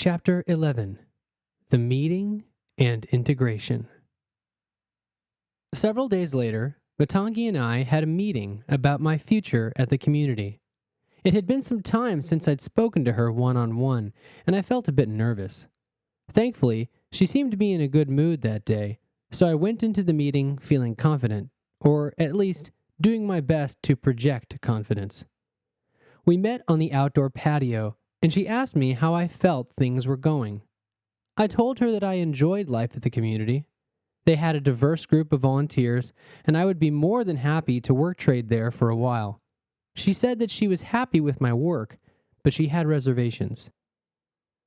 Chapter 11. The Meeting and Integration. Several days later, Matangi and I had a meeting about my future at the community. It had been some time since I'd spoken to her one-on-one, and I felt a bit nervous. Thankfully, she seemed to be in a good mood that day, so I went into the meeting feeling confident, or at least doing my best to project confidence. We met on the outdoor patio, and she asked me how I felt things were going. I told her that I enjoyed life at the community. They had a diverse group of volunteers, and I would be more than happy to work trade there for a while. She said that she was happy with my work, but she had reservations.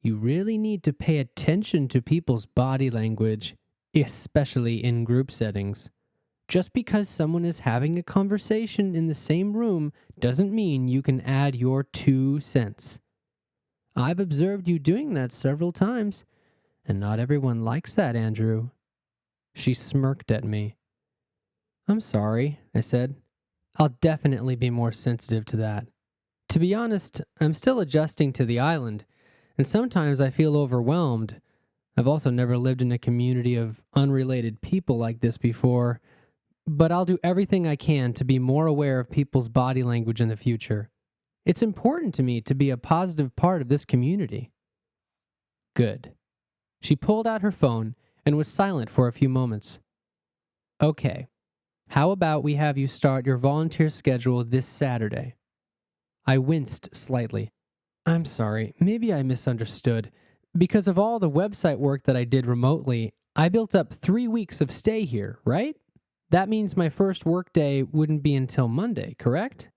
You really need to pay attention to people's body language, especially in group settings. Just because someone is having a conversation in the same room doesn't mean you can add your 2 cents. I've observed you doing that several times, and not everyone likes that, Andrew. She smirked at me. I'm sorry, I said. I'll definitely be more sensitive to that. To be honest, I'm still adjusting to the island, and sometimes I feel overwhelmed. I've also never lived in a community of unrelated people like this before, but I'll do everything I can to be more aware of people's body language in the future. It's important to me to be a positive part of this community. Good. She pulled out her phone and was silent for a few moments. Okay, how about we have you start your volunteer schedule this Saturday? I winced slightly. I'm sorry, maybe I misunderstood. Because of all the website work that I did remotely, I built up 3 weeks of stay here, right? That means my first work day wouldn't be until Monday, correct?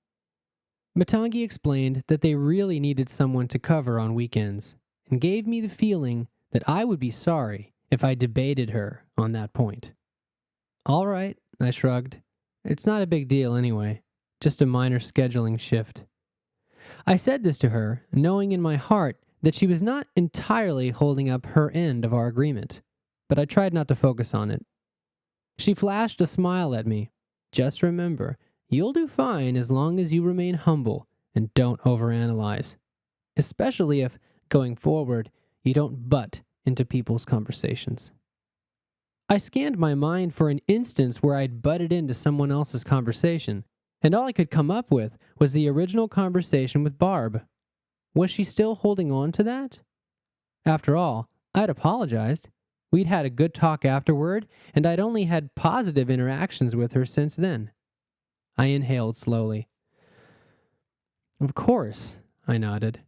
Matangi explained that they really needed someone to cover on weekends, and gave me the feeling that I would be sorry if I debated her on that point. All right, I shrugged. It's not a big deal anyway, just a minor scheduling shift. I said this to her, knowing in my heart that she was not entirely holding up her end of our agreement, but I tried not to focus on it. She flashed a smile at me. Just remember, you'll do fine as long as you remain humble and don't overanalyze, especially if, going forward, you don't butt into people's conversations. I scanned my mind for an instance where I'd butted into someone else's conversation, and all I could come up with was the original conversation with Barb. Was she still holding on to that? After all, I'd apologized. We'd had a good talk afterward, and I'd only had positive interactions with her since then. I inhaled slowly. Of course, I nodded.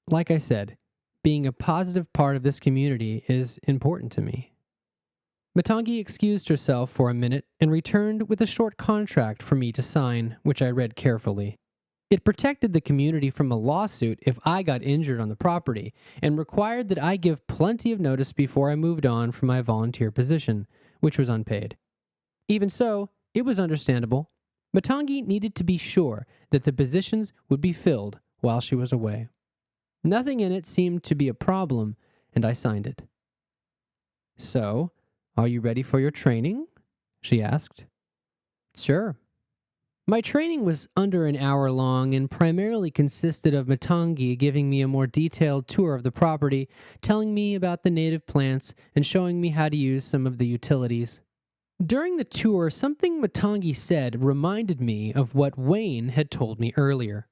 Like I said, being a positive part of this community is important to me. Matangi excused herself for a minute and returned with a short contract for me to sign, which I read carefully. It protected the community from a lawsuit if I got injured on the property and required that I give plenty of notice before I moved on from my volunteer position, which was unpaid. Even so, it was understandable. Matangi needed to be sure that the positions would be filled while she was away. Nothing in it seemed to be a problem, and I signed it. So, are you ready for your training? She asked. Sure. My training was under an hour long and primarily consisted of Matangi giving me a more detailed tour of the property, telling me about the native plants, and showing me how to use some of the utilities. During the tour, something Matangi said reminded me of what Wayne had told me earlier.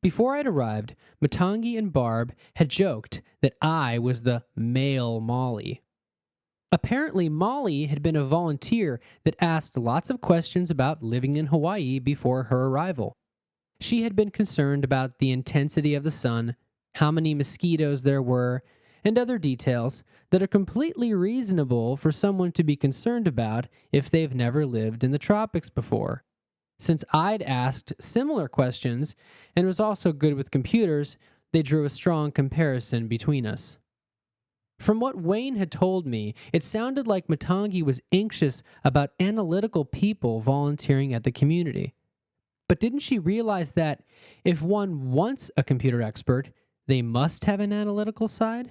Before I'd arrived, Matangi and Barb had joked that I was the male Molly. Apparently, Molly had been a volunteer that asked lots of questions about living in Hawaii before her arrival. She had been concerned about the intensity of the sun, how many mosquitoes there were, and other details that are completely reasonable for someone to be concerned about if they've never lived in the tropics before. Since I'd asked similar questions and was also good with computers, they drew a strong comparison between us. From what Wayne had told me, it sounded like Matangi was anxious about analytical people volunteering at the community. But didn't she realize that if one wants a computer expert, they must have an analytical side?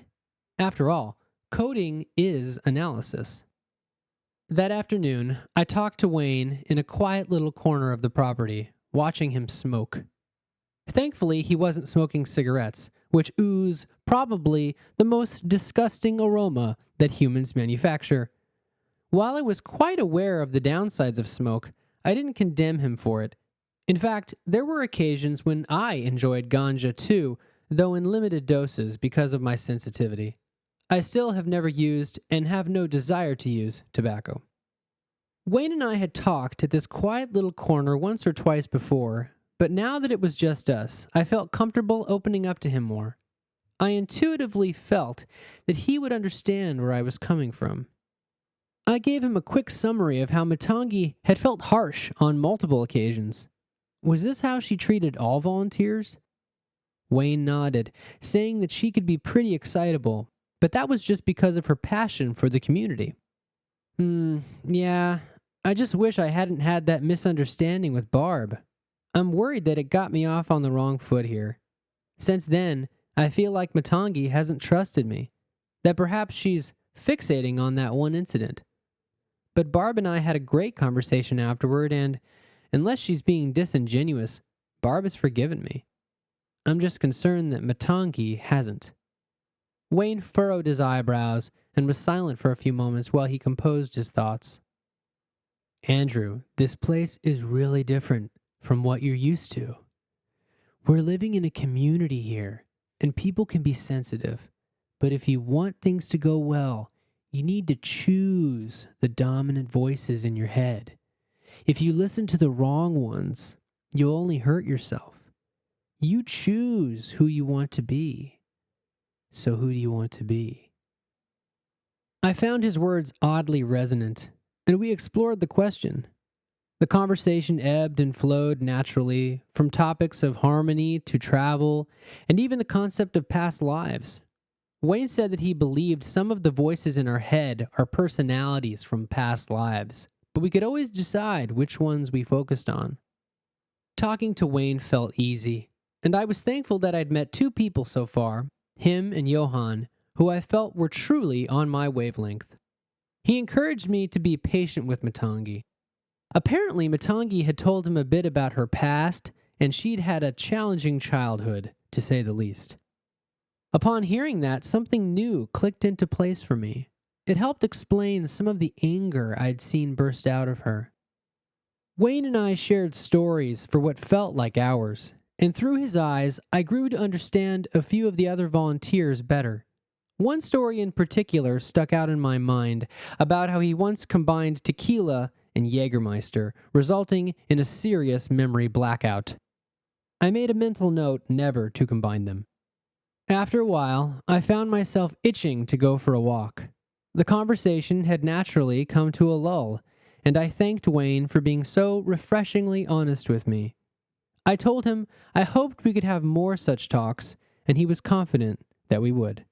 After all, coding is analysis. That afternoon, I talked to Wayne in a quiet little corner of the property, watching him smoke. Thankfully, he wasn't smoking cigarettes, which ooze probably the most disgusting aroma that humans manufacture. While I was quite aware of the downsides of smoke, I didn't condemn him for it. In fact, there were occasions when I enjoyed ganja too, though in limited doses because of my sensitivity. I still have never used and have no desire to use tobacco. Wayne and I had talked at this quiet little corner once or twice before, but now that it was just us, I felt comfortable opening up to him more. I intuitively felt that he would understand where I was coming from. I gave him a quick summary of how Matangi had felt harsh on multiple occasions. Was this how she treated all volunteers? Wayne nodded, saying that she could be pretty excitable, but that was just because of her passion for the community. Yeah, I just wish I hadn't had that misunderstanding with Barb. I'm worried that it got me off on the wrong foot here. Since then, I feel like Matangi hasn't trusted me, that perhaps she's fixating on that one incident. But Barb and I had a great conversation afterward, and unless she's being disingenuous, Barb has forgiven me. I'm just concerned that Matangi hasn't. Wayne furrowed his eyebrows and was silent for a few moments while he composed his thoughts. Andrew, this place is really different from what you're used to. We're living in a community here, and people can be sensitive. But if you want things to go well, you need to choose the dominant voices in your head. If you listen to the wrong ones, you'll only hurt yourself. You choose who you want to be. So who do you want to be? I found his words oddly resonant, and we explored the question. The conversation ebbed and flowed naturally, from topics of harmony to travel, and even the concept of past lives. Wayne said that he believed some of the voices in our head are personalities from past lives, but we could always decide which ones we focused on. Talking to Wayne felt easy, and I was thankful that I'd met two people so far, him and Johan, who I felt were truly on my wavelength. He encouraged me to be patient with Matangi. Apparently, Matangi had told him a bit about her past, and she'd had a challenging childhood, to say the least. Upon hearing that, something new clicked into place for me. It helped explain some of the anger I'd seen burst out of her. Wayne and I shared stories for what felt like hours, and through his eyes, I grew to understand a few of the other volunteers better. One story in particular stuck out in my mind about how he once combined tequila and Jägermeister, resulting in a serious memory blackout. I made a mental note never to combine them. After a while, I found myself itching to go for a walk. The conversation had naturally come to a lull, and I thanked Wayne for being so refreshingly honest with me. I told him I hoped we could have more such talks, and he was confident that we would.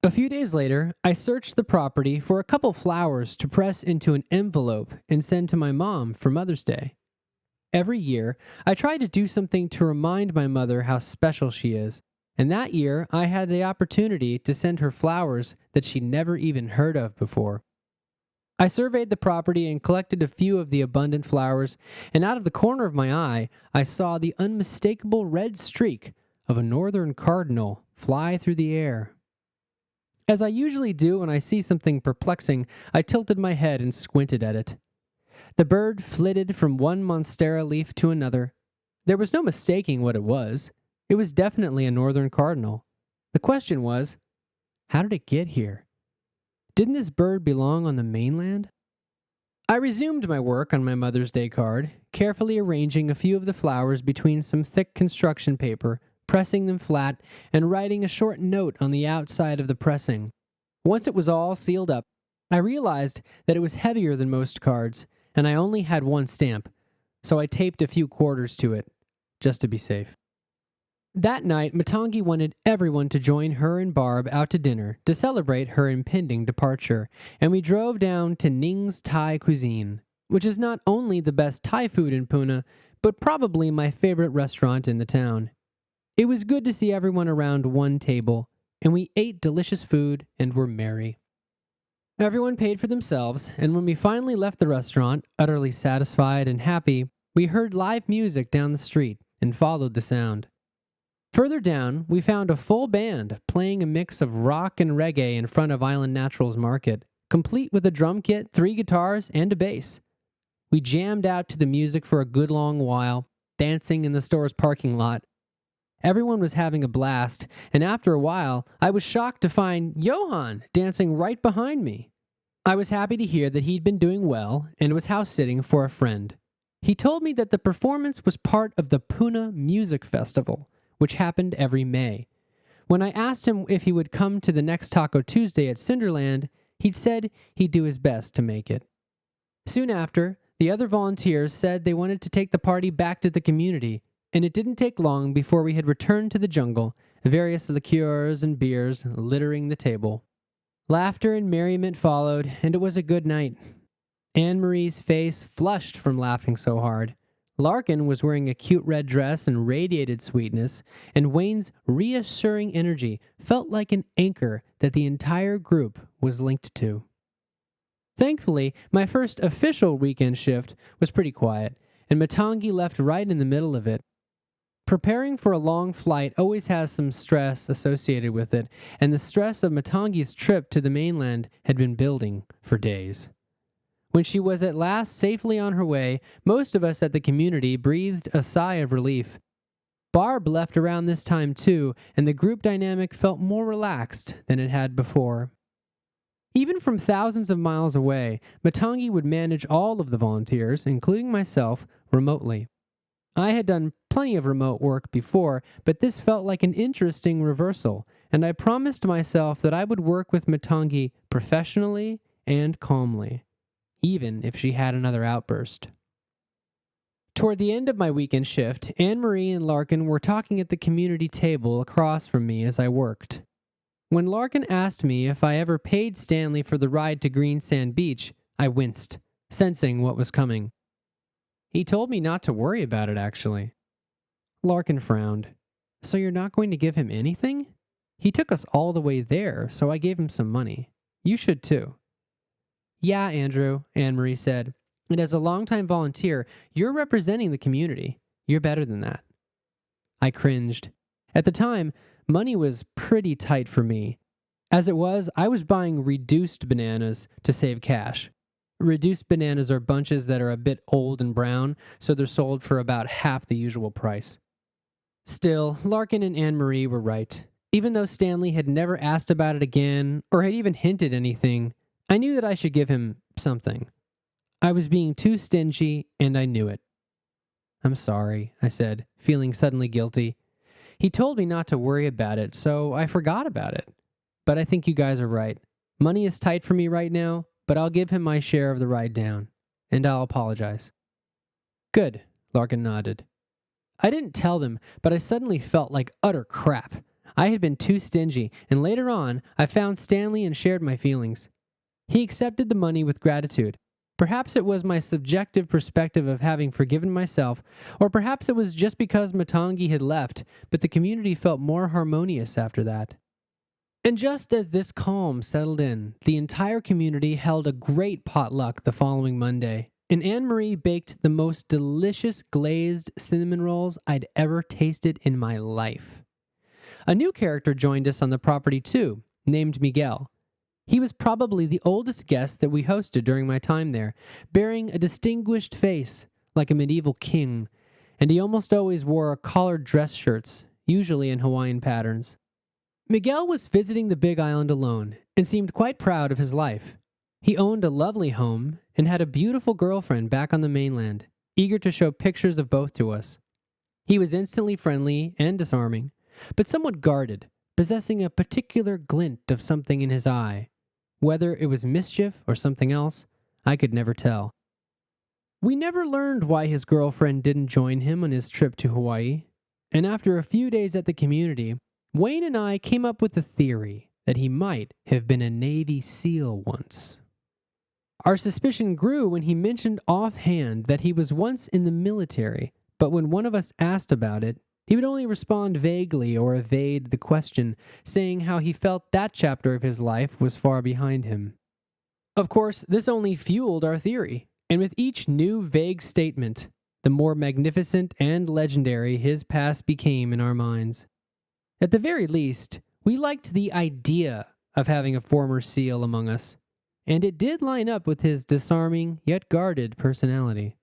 A few days later, I searched the property for a couple flowers to press into an envelope and send to my mom for Mother's Day. Every year, I try to do something to remind my mother how special she is, and that year I had the opportunity to send her flowers that she'd never even heard of before. I surveyed the property and collected a few of the abundant flowers, and out of the corner of my eye, I saw the unmistakable red streak of a northern cardinal fly through the air. As I usually do when I see something perplexing, I tilted my head and squinted at it. The bird flitted from one monstera leaf to another. There was no mistaking what it was. It was definitely a northern cardinal. The question was, how did it get here? Didn't this bird belong on the mainland? I resumed my work on my Mother's Day card, carefully arranging a few of the flowers between some thick construction paper, pressing them flat, and writing a short note on the outside of the pressing. Once it was all sealed up, I realized that it was heavier than most cards, and I only had one stamp, so I taped a few quarters to it, just to be safe. That night, Matangi wanted everyone to join her and Barb out to dinner to celebrate her impending departure, and we drove down to Ning's Thai Cuisine, which is not only the best Thai food in Pune, but probably my favorite restaurant in the town. It was good to see everyone around one table, and we ate delicious food and were merry. Everyone paid for themselves, and when we finally left the restaurant, utterly satisfied and happy, we heard live music down the street and followed the sound. Further down, we found a full band playing a mix of rock and reggae in front of Island Naturals Market, complete with a drum kit, 3 guitars, and a bass. We jammed out to the music for a good long while, dancing in the store's parking lot. Everyone was having a blast, and after a while, I was shocked to find Johann dancing right behind me. I was happy to hear that he'd been doing well and was house-sitting for a friend. He told me that the performance was part of the Pune Music Festival, which happened every May. When I asked him if he would come to the next Taco Tuesday at Cinderland, he'd said he'd do his best to make it. Soon after, the other volunteers said they wanted to take the party back to the community, and it didn't take long before we had returned to the jungle, various liqueurs and beers littering the table. Laughter and merriment followed, and it was a good night. Anne-Marie's face flushed from laughing so hard. Larkin was wearing a cute red dress and radiated sweetness, and Wayne's reassuring energy felt like an anchor that the entire group was linked to. Thankfully, my first official weekend shift was pretty quiet, and Matangi left right in the middle of it. Preparing for a long flight always has some stress associated with it, and the stress of Matangi's trip to the mainland had been building for days. When she was at last safely on her way, most of us at the community breathed a sigh of relief. Barb left around this time too, and the group dynamic felt more relaxed than it had before. Even from thousands of miles away, Matangi would manage all of the volunteers, including myself, remotely. I had done plenty of remote work before, but this felt like an interesting reversal, and I promised myself that I would work with Matangi professionally and calmly, even if she had another outburst. Toward the end of my weekend shift, Anne-Marie and Larkin were talking at the community table across from me as I worked. When Larkin asked me if I ever paid Stanley for the ride to Green Sand Beach, I winced, sensing what was coming. He told me not to worry about it, actually. Larkin frowned. So you're not going to give him anything? He took us all the way there, so I gave him some money. You should too. Yeah, Andrew, Anne-Marie said. And as a longtime volunteer, you're representing the community. You're better than that. I cringed. At the time, money was pretty tight for me. As it was, I was buying reduced bananas to save cash. Reduced bananas are bunches that are a bit old and brown, so they're sold for about half the usual price. Still, Larkin and Anne-Marie were right. Even though Stanley had never asked about it again, or had even hinted anything, I knew that I should give him something. I was being too stingy, and I knew it. I'm sorry, I said, feeling suddenly guilty. He told me not to worry about it, so I forgot about it. But I think you guys are right. Money is tight for me right now, but I'll give him my share of the ride down, and I'll apologize. Good, Larkin nodded. I didn't tell them, but I suddenly felt like utter crap. I had been too stingy, and later on, I found Stanley and shared my feelings. He accepted the money with gratitude. Perhaps it was my subjective perspective of having forgiven myself, or perhaps it was just because Matangi had left, but the community felt more harmonious after that. And just as this calm settled in, the entire community held a great potluck the following Monday, and Anne-Marie baked the most delicious glazed cinnamon rolls I'd ever tasted in my life. A new character joined us on the property too, named Miguel. He was probably the oldest guest that we hosted during my time there, bearing a distinguished face like a medieval king, and he almost always wore collared dress shirts, usually in Hawaiian patterns. Miguel was visiting the Big Island alone and seemed quite proud of his life. He owned a lovely home and had a beautiful girlfriend back on the mainland, eager to show pictures of both to us. He was instantly friendly and disarming, but somewhat guarded, possessing a particular glint of something in his eye. Whether it was mischief or something else, I could never tell. We never learned why his girlfriend didn't join him on his trip to Hawaii, and after a few days at the community, Wayne and I came up with the theory that he might have been a Navy SEAL once. Our suspicion grew when he mentioned offhand that he was once in the military, but when one of us asked about it, he would only respond vaguely or evade the question, saying how he felt that chapter of his life was far behind him. Of course, this only fueled our theory, and with each new vague statement, the more magnificent and legendary his past became in our minds. At the very least, we liked the idea of having a former SEAL among us, and it did line up with his disarming yet guarded personality.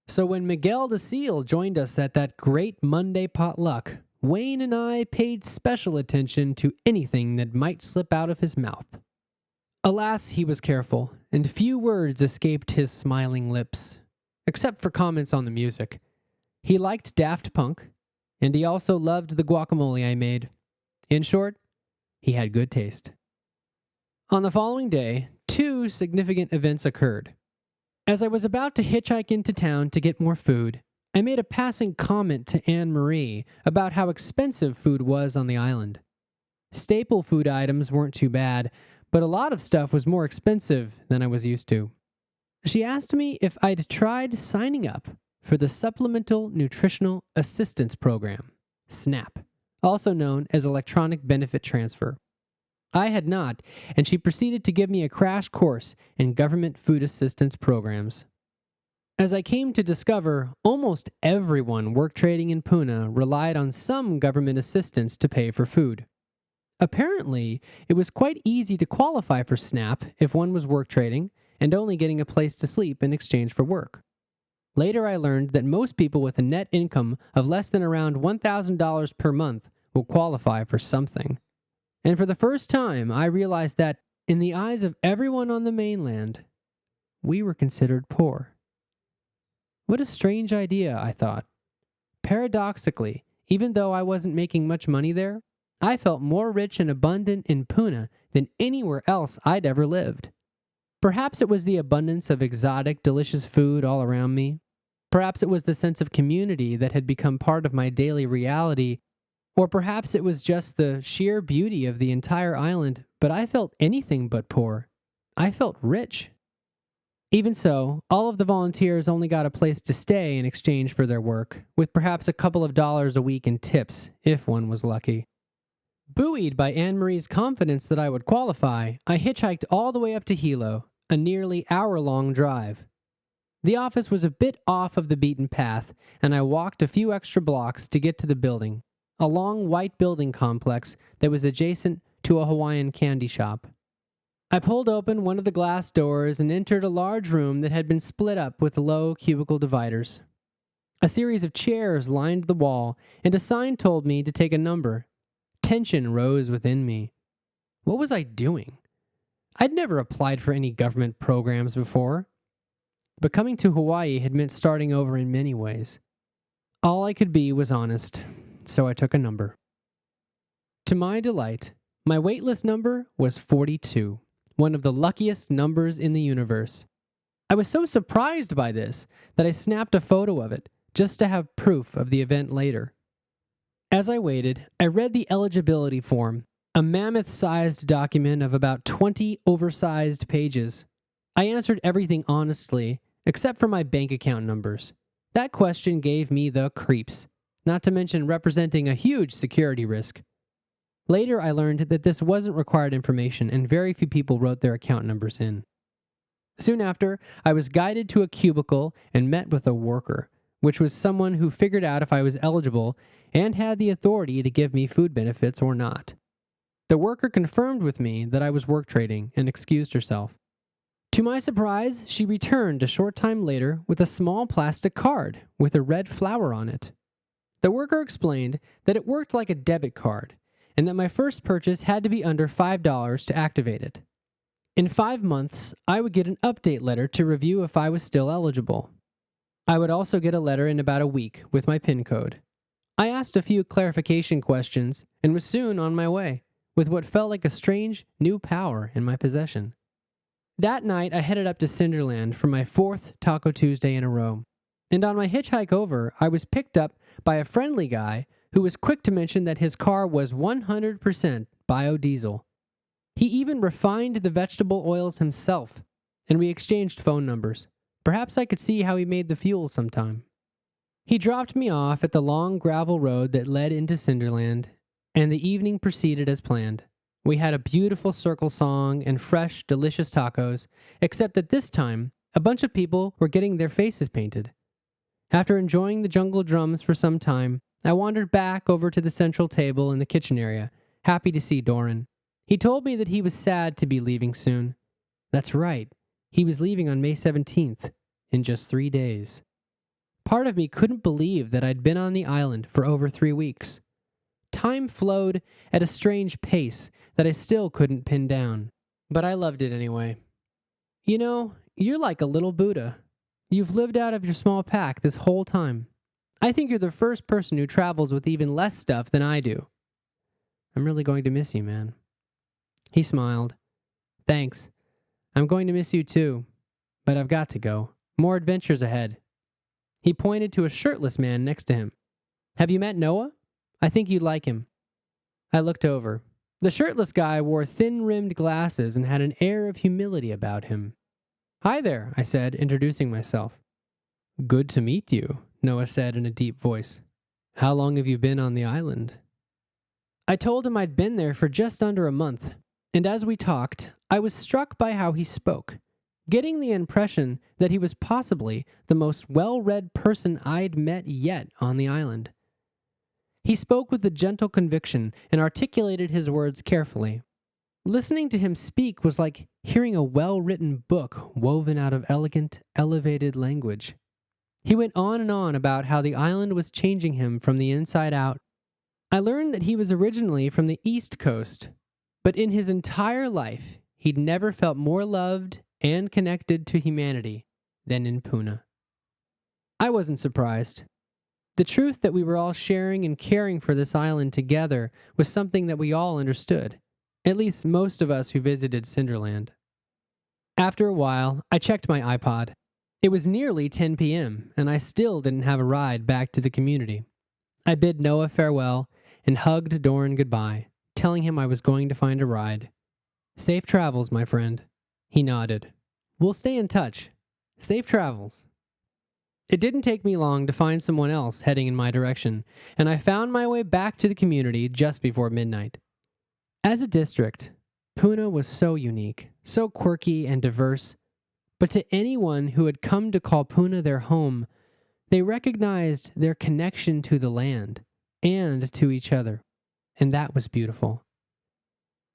So when Miguel the SEAL joined us at that great Monday potluck, Wayne and I paid special attention to anything that might slip out of his mouth. Alas, he was careful, and few words escaped his smiling lips, except for comments on the music. He liked Daft Punk, and he also loved the guacamole I made. In short, he had good taste. On the following day, 2 significant events occurred. As I was about to hitchhike into town to get more food, I made a passing comment to Anne-Marie about how expensive food was on the island. Staple food items weren't too bad, but a lot of stuff was more expensive than I was used to. She asked me if I'd tried signing up for the Supplemental Nutritional Assistance Program, SNAP, also known as Electronic Benefit Transfer. I had not, and she proceeded to give me a crash course in government food assistance programs. As I came to discover, almost everyone work trading in Puna relied on some government assistance to pay for food. Apparently, it was quite easy to qualify for SNAP if one was work trading and only getting a place to sleep in exchange for work. Later, I learned that most people with a net income of less than around $1,000 per month will qualify for something. And for the first time, I realized that, in the eyes of everyone on the mainland, we were considered poor. What a strange idea, I thought. Paradoxically, even though I wasn't making much money there, I felt more rich and abundant in Puna than anywhere else I'd ever lived. Perhaps it was the abundance of exotic, delicious food all around me. Perhaps it was the sense of community that had become part of my daily reality. Or perhaps it was just the sheer beauty of the entire island, but I felt anything but poor. I felt rich. Even so, all of the volunteers only got a place to stay in exchange for their work, with perhaps a couple of dollars a week in tips, if one was lucky. Buoyed by Anne-Marie's confidence that I would qualify, I hitchhiked all the way up to Hilo, a nearly hour-long drive. The office was a bit off of the beaten path, and I walked a few extra blocks to get to the building, a long white building complex that was adjacent to a Hawaiian candy shop. I pulled open one of the glass doors and entered a large room that had been split up with low cubicle dividers. A series of chairs lined the wall, and a sign told me to take a number. Tension rose within me. What was I doing? I'd never applied for any government programs before. But coming to Hawaii had meant starting over in many ways. All I could be was honest, so I took a number. To my delight, my waitlist number was 42, one of the luckiest numbers in the universe. I was so surprised by this that I snapped a photo of it, just to have proof of the event later. As I waited, I read the eligibility form, a mammoth-sized document of about 20 oversized pages. I answered everything honestly, except for my bank account numbers. That question gave me the creeps, not to mention representing a huge security risk. Later, I learned that this wasn't required information, and very few people wrote their account numbers in. Soon after, I was guided to a cubicle and met with a worker, which was someone who figured out if I was eligible and had the authority to give me food benefits or not. The worker confirmed with me that I was work trading and excused herself. To my surprise, she returned a short time later with a small plastic card with a red flower on it. The worker explained that it worked like a debit card, and that my first purchase had to be under $5 to activate it. In 5 months, I would get an update letter to review if I was still eligible. I would also get a letter in about a week with my PIN code. I asked a few clarification questions and was soon on my way, with what felt like a strange new power in my possession. That night, I headed up to Cinderland for my 4th Taco Tuesday in a row, and on my hitchhike over, I was picked up by a friendly guy who was quick to mention that his car was 100% biodiesel. He even refined the vegetable oils himself, and we exchanged phone numbers. Perhaps I could see how he made the fuel sometime. He dropped me off at the long gravel road that led into Cinderland, and the evening proceeded as planned. We had a beautiful circle song and fresh, delicious tacos, except that this time, a bunch of people were getting their faces painted. After enjoying the jungle drums for some time, I wandered back over to the central table in the kitchen area, happy to see Doran. He told me that he was sad to be leaving soon. That's right, he was leaving on May 17th, in just 3 days. Part of me couldn't believe that I'd been on the island for over 3 weeks. Time flowed at a strange pace that I still couldn't pin down, but I loved it anyway. You know, you're like a little Buddha. You've lived out of your small pack this whole time. I think you're the first person who travels with even less stuff than I do. I'm really going to miss you, man. He smiled. Thanks. I'm going to miss you too, but I've got to go. More adventures ahead. He pointed to a shirtless man next to him. Have you met Noah? I think you'd like him. I looked over. The shirtless guy wore thin-rimmed glasses and had an air of humility about him. Hi there, I said, introducing myself. Good to meet you, Noah said in a deep voice. How long have you been on the island? I told him I'd been there for just under a month, and as we talked, I was struck by how he spoke, getting the impression that he was possibly the most well-read person I'd met yet on the island. He spoke with a gentle conviction and articulated his words carefully. Listening to him speak was like hearing a well-written book woven out of elegant, elevated language. He went on and on about how the island was changing him from the inside out. I learned that he was originally from the East Coast, but in his entire life, he'd never felt more loved and connected to humanity than in Puna. I wasn't surprised. The truth that we were all sharing and caring for this island together was something that we all understood, at least most of us who visited Cinderland. After a while, I checked my iPod. It was nearly 10 p.m., and I still didn't have a ride back to the community. I bid Noah farewell and hugged Doran goodbye, telling him I was going to find a ride. Safe travels, my friend. He nodded. We'll stay in touch. Safe travels. It didn't take me long to find someone else heading in my direction, and I found my way back to the community just before midnight. As a district, Puna was so unique, so quirky and diverse, but to anyone who had come to call Puna their home, they recognized their connection to the land and to each other, and that was beautiful.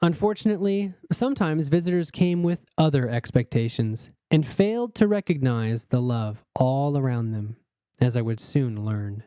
Unfortunately, sometimes visitors came with other expectations and failed to recognize the love all around them, as I would soon learn.